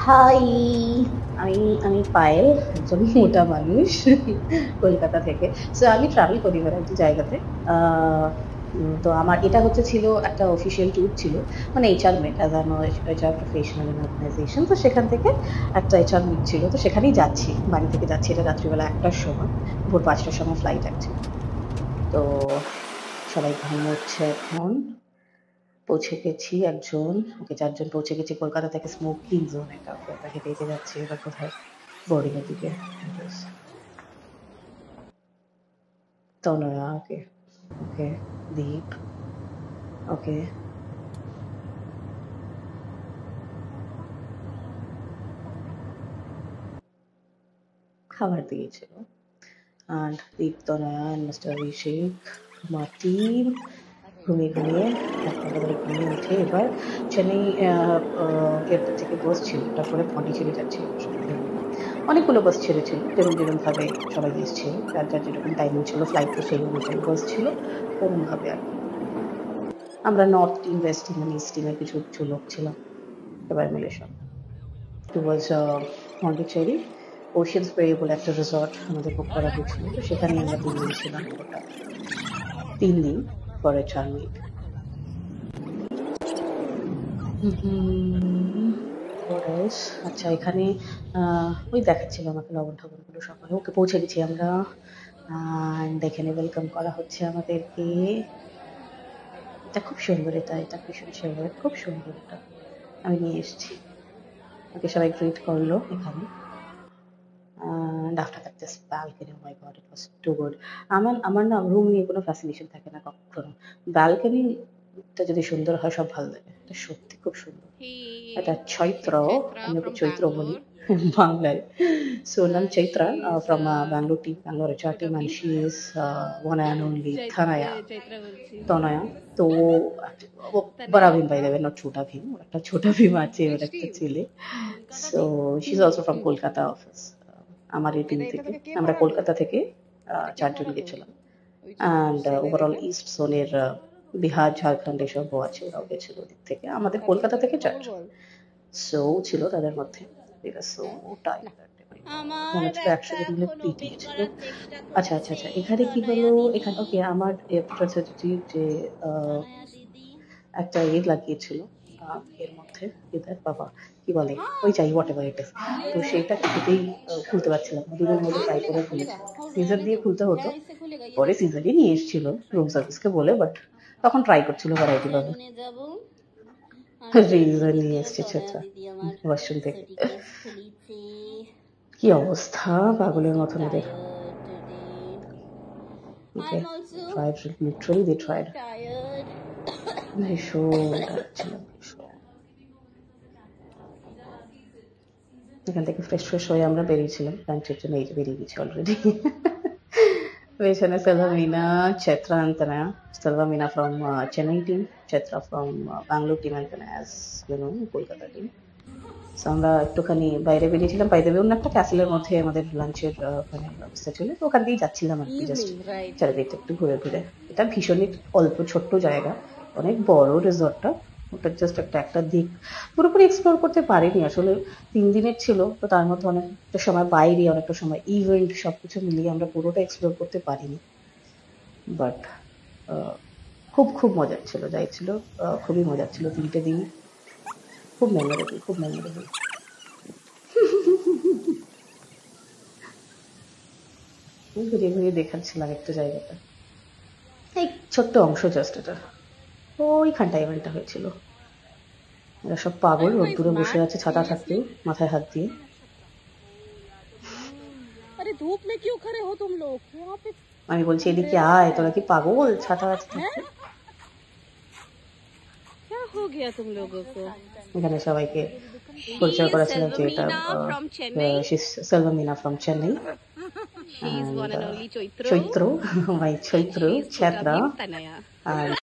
High, আমি আমি পায়েল, একজন মোটা মানুষ কলকাতা থেকে। সো আমি ট্রাভেল করি ভ্যারাইটি জায়গাতে। তো আমার এটা ছিল একটা অফিসিয়াল ট্যুর ছিল, মানে HR meet, as I am HR professional in organisation. তো সেখান থেকে একটা এইচআর মিট ছিল, তো সেখানেই যাচ্ছি, বাড়ি থেকে যাচ্ছি। এটা রাত্রিবেলা 1টার সময়, ভোর 5টার সময় ফ্লাইট অ্যাকচুয়ালি। তো সবাই ঘুমোচ্ছে এখন। পৌঁছে গেছি একজন, ওকে 4 জন পৌঁছে গেছি কলকাতা থেকে স্মোকিং জোনে। কাউকে আমরা হেঁটে হেঁটে যাচ্ছি এবার কোথায়, বোর্ডিং এর দিকে। তনয়া, ওকে ওকে, দীপ, ওকে। খাবার দিয়েছিল। and Deep, Tanaya and mister Abhishek, আমার টিম ঘুমিয়ে ঘুমিয়ে একেবারে ঘুমিয়ে উঠে এবার চেন্নাই এয়ারপোর্ট থেকে বাস ছিল, তারপরে পন্ডিচেরি যাচ্ছিল। অনেকগুলো বাস ছেড়েছিল, যেরকম যেরকম ভাবে সবাই এসছে, যার যার যেরকম টাইমিং ছিল ফ্লাইট, তো সেই অনুযায়ী বাস ছিল ওরকম ভাবে আর কি। আমরা north team, West team, east টিমের কিছু কিছু লোক ছিলাম সবাই মিলে সব। টুয়ার্ডস পন্ডিচেরি ওশিয়ান স্প্রে বলে একটা রিসর্ট আমাদের বুক করা হয়েছিল, তো সেখানেই আমরা 3 দিন ছিলাম পুরোটা। 3 দিন ফর এ 4 উইক। আচ্ছা, এখানে ওই দেখাচ্ছিল আমাকে লবণ ঠবণগুলো সকালে। ওকে, পৌঁছে গেছি আমরা। এখানে ওয়েলকাম করা হচ্ছে আমাদেরকে। এটা খুব সুন্দর, এটা ভীষণ সুন্দর, খুব সুন্দর। এটা আমি নিয়ে এসেছি। ওকে, সবাই গ্রিট করলো এখানে। And after that, this balcony, oh my god, it was too good. আমার না রুম নিয়ে কোনো ফ্যাসিনেশন থাকে না কখনো। ব্যালকনিটা যদি সুন্দর হয় সব ভালো লাগে। এটা সত্যি খুব সুন্দর। এটা চৈত্র, আমি ওকে চৈত্র বলি বাংলায়। So Nam Chaitra from Bangalore team, Bangalore HR team, and she is one and only তনয়া। তো ও বড় Bheem, by the way, not Chhota Bheem, ওর একটা ছোটা ভীম আছে, ওর একটা ছেলে। So she is also from Kolkata office. আমার এই টিম থেকে আমরা কলকাতা থেকে 4 জন গেছিলাম। অ্যান্ড ওভারঅল ইস্ট জোনের বিহার, ঝাড়খণ্ড এসবও আছে, ওরাও গেছিল ওদিক থেকে। আমাদের কলকাতা থেকে 4 জন। সো ছিল তাদের মধ্যে। সো টায়ার্ড, মনে হচ্ছিল একসাথে মিলে পিটিয়েছিল। আচ্ছা আচ্ছা আচ্ছা, এখানে কি হলো, এখানে ওকে আমার যে একটা লাগিয়েছিল এর মধ্যে, এদের বাবা কি বলে, ওই যাই হোয়াট এভার ইট ইজ। তো সেইটা কিছুতেই খুলতে পারছিলাম না, দুদিন মধ্যে ট্রাই করে খুলেছি। সিজার দিয়ে খুলতে হতো, পরে সিজারই নিয়ে এসেছিল রুম সার্ভিসকে বলে, বাট তখন ট্রাই করছিল ভ্যারাইটি ভাবে। রিজন নিয়ে এসছে ছেচা ওয়াশরুম থেকে। কি অবস্থা পাগলের মতন এদের। Okay, tried, literally they tried. ভীষণ ছিল, এখান থেকে ফ্রেশ হয়ে আমরা বেরিয়েছিলাম লাঞ্চের জন্য। এই যে বেরিয়ে গেছি অলরেডি। পেছনে Selvamina, Chaitra and Tanaya. Selvamina from Chennai team, Chaitra from Bangalore team, and Tanaya as you know Kolkata team. So আমরা একটুখানি বাইরে বেরিয়েছিলাম, বাই দ্য ওয়ে অন্য একটা ক্যাসেলের মধ্যে আমাদের লাঞ্চের ওখানে ব্যবস্থা ছিল, তো ওখান দিয়েই যাচ্ছিলাম আর কি, জাস্ট চারিদিকটা একটু ঘুরে ঘুরে। এটা ভীষণই অল্প ছোট্ট জায়গা, অনেক বড় রিসর্টটা। ওটা জাস্ট একটা দিক পুরোপুরি এক্সপ্লোর করতে পারিনি আসলে। 3 দিনের ছিল, তো তার মধ্যে অনেকটা সময় বাইরে, অনেকটা সময় ইভেন্ট, সবকিছু মিলিয়ে আমরা পুরোটা এক্সপ্লোর করতে পারিনি। বাট খুব খুব মজার ছিল, যাই ছিল খুবই মজার ছিল। 3টে দিন খুব মেমোরেবল, খুব মেমোরেবল। ঘুরিয়ে ঘুরিয়ে দেখাচ্ছিলাম একটু জায়গাটা, এই ছোট্ট অংশ জাস্ট এটা। ওইখানটা ইভেন্টটা হয়েছিল। এরা সব পাগল, রোদ্দুরে বসে আছে ছাতা থাকতেও, মাথায় হাত দিয়ে। আমি বলছি এদিকে আয়, তোরা কি পাগল, ছাতা আছে থাকতে। এখানে সবাইকে পরিচয় করেছিলাম যে এটা Selvamina from Chennai, and Chaitra, my Chaitra, Chatra, and